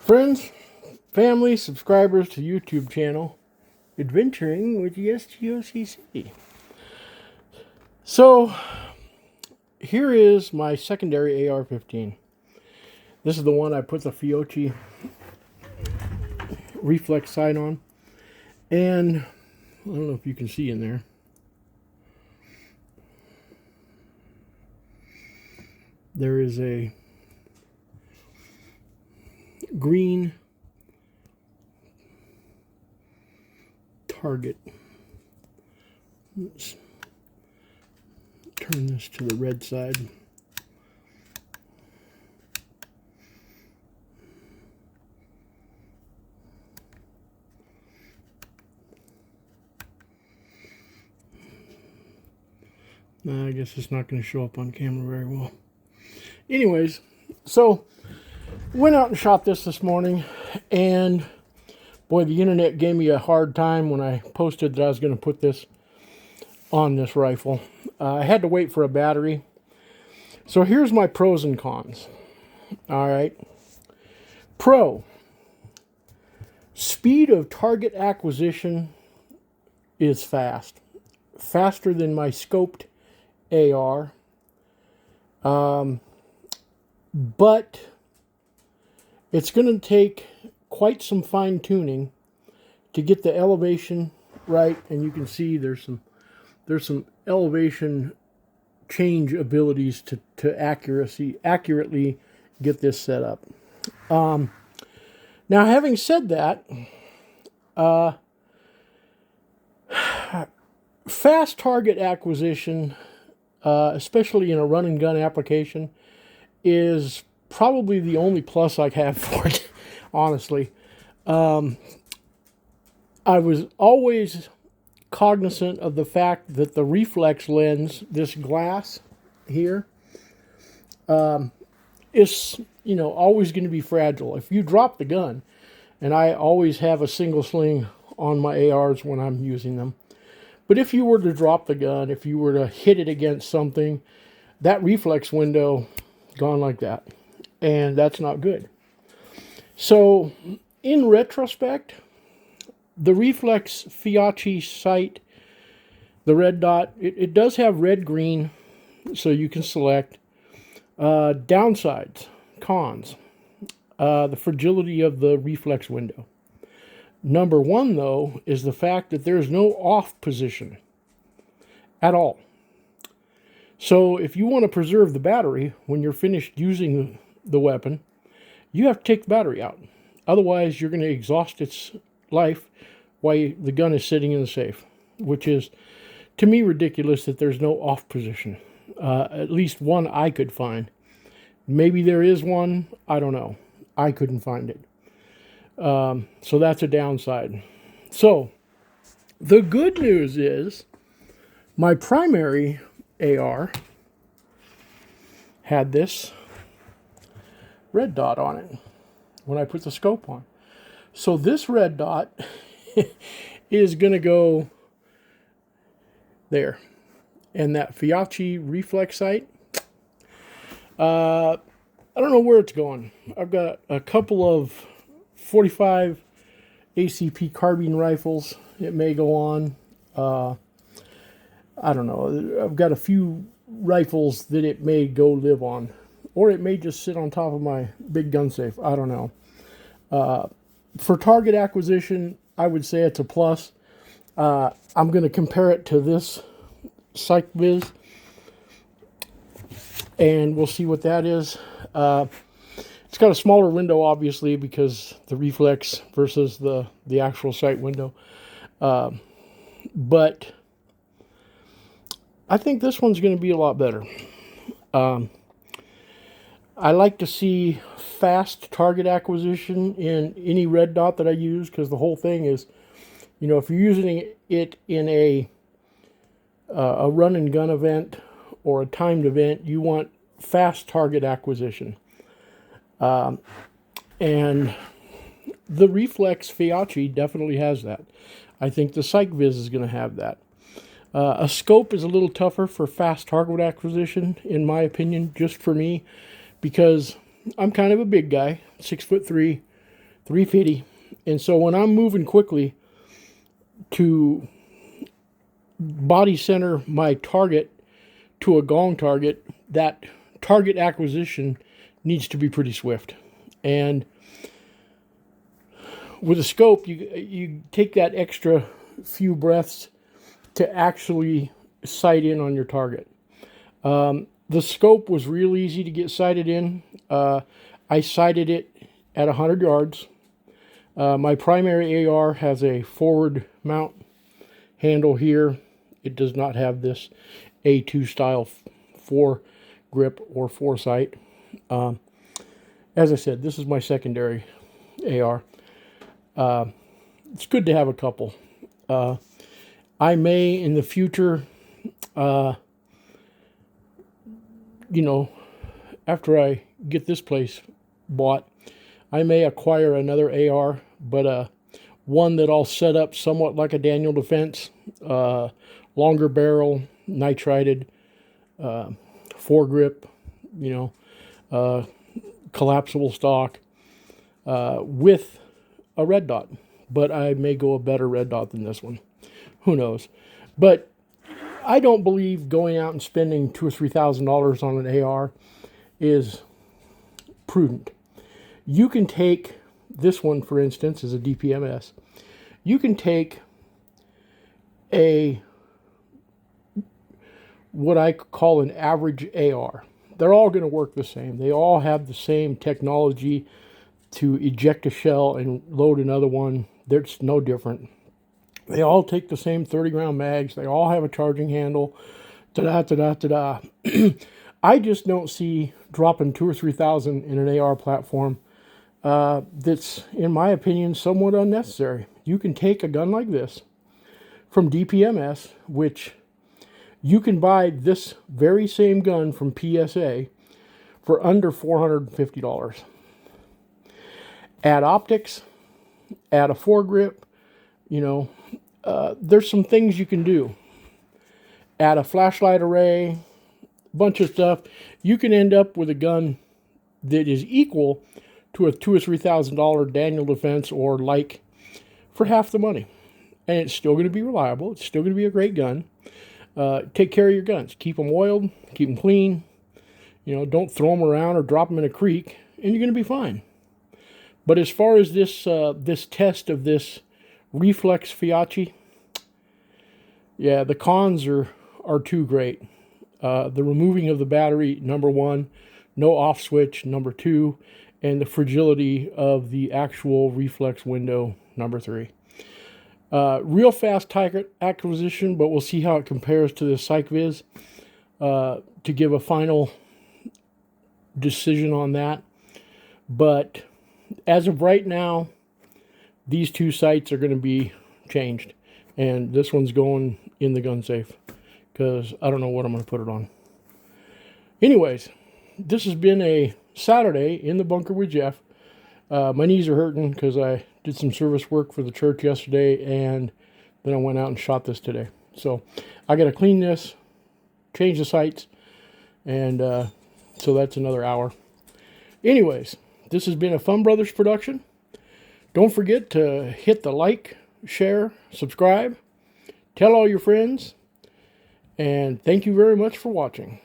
Friends, family, subscribers to YouTube channel, Adventuring with the S.G.O.C.C. So, here is my secondary AR-15. This is the one I put the Feyachi reflex sight on. And, I don't know if you can see in there. There is a green target. Let's turn this to the red side. I guess it's not going to show up on camera very well. Anyways, so went out and shot this morning, and boy, the internet gave me a hard time when I posted that I was going to put this on this rifle. I had to wait for a battery. So here's my pros and cons. All right. Pro. Speed of target acquisition is fast. Faster than my scoped AR. But it's going to take quite some fine tuning to get the elevation right, and you can see there's some elevation change abilities to accurately get this set up. Now, having said that, fast target acquisition, especially in a run and gun application, is probably the only plus I have for it, honestly. I was always cognizant of the fact that the reflex lens, this glass here, is, always going to be fragile. If you drop the gun, and I always have a single sling on my ARs when I'm using them, but if you were to drop the gun, if you were to hit it against something, that reflex window gone like that. And that's not good. So, in retrospect, the reflex Feyachi sight, the red dot, it does have red-green, so you can select. Downsides, cons, the fragility of the reflex window. Number one, though, is the fact that there's no off position at all. So if you want to preserve the battery when you're finished using the weapon, you have to take the battery out. Otherwise, you're going to exhaust its life while the gun is sitting in the safe, which is, to me, ridiculous that there's no off position. At least one I could find. Maybe there is one. I don't know. I couldn't find it. So that's a downside. So the good news is my primary AR had this red dot on it when I put the scope on. So this red dot is going to go there. And that Feyachi reflex sight, I don't know where it's going. I've got a couple of 45 ACP carbine rifles. It may go on. I don't know. I've got a few rifles that it may go live on. Or it may just sit on top of my big gun safe. I don't know. For target acquisition, I would say it's a plus. I'm going to compare it to this S.G.O.C.C, and we'll see what that is. It's got a smaller window, obviously, because the reflex versus the actual sight window. But I think this one's going to be a lot better. I like to see fast target acquisition in any red dot that I use, because the whole thing is, if you're using it in a run and gun event or a timed event, you want fast target acquisition. And the reflex Feyachi definitely has that. I think the S.G.O.C.C is going to have that. A scope is a little tougher for fast target acquisition, in my opinion, just for me, because I'm kind of a big guy, 6'3", 350. And so when I'm moving quickly to body center my target to a gong target, that target acquisition needs to be pretty swift. And with a scope, you take that extra few breaths to actually sight in on your target. The scope was real easy to get sighted in. I sighted it at 100 yards. My primary AR has a forward mount handle here. It does not have this A2 style foregrip or foresight. As I said, this is my secondary AR. It's good to have a couple. I may in the future, after I get this place bought, I may acquire another AR, but one that I'll set up somewhat like a Daniel Defense, longer barrel, nitrided, foregrip, collapsible stock, with a red dot. But I may go a better red dot than this one. Who knows? But I don't believe going out and spending $2,000 or $3,000 on an AR is prudent. You can take this one, for instance, as a DPMS. You can take what I call an average AR. They're all going to work the same. They all have the same technology to eject a shell and load another one. There's no different. They all take the same 30-round mags. They all have a charging handle. Da-da-da-da-da-da. I just don't see dropping $2,000 or $3,000 in an AR platform that's, in my opinion, somewhat unnecessary. You can take a gun like this from DPMS, which you can buy this very same gun from PSA for under $450. Add optics, add a foregrip, there's some things you can do. Add a flashlight array, a bunch of stuff. You can end up with a gun that is equal to a $2,000 or $3,000 Daniel Defense or like for half the money. And it's still going to be reliable. It's still going to be a great gun. Take care of your guns. Keep them oiled. Keep them clean. Don't throw them around or drop them in a creek, and you're going to be fine. But as far as this test of this reflex Feyachi, yeah, the cons are too great. The removing of the battery, number one, no off switch, number two, and the fragility of the actual reflex window, number three. Real fast target acquisition, but we'll see how it compares to the SGO.C.C to give a final decision on that. But as of right now, these two sights are going to be changed. And this one's going in the gun safe because I don't know what I'm going to put it on. Anyways, this has been a Saturday in the bunker with Jeff. My knees are hurting because I did some service work for the church yesterday, and then I went out and shot this today. So I got to clean this, change the sights, and so that's another hour. Anyways, this has been a Fun Brothers production. Don't forget to hit the like, share, subscribe, tell all your friends, and thank you very much for watching.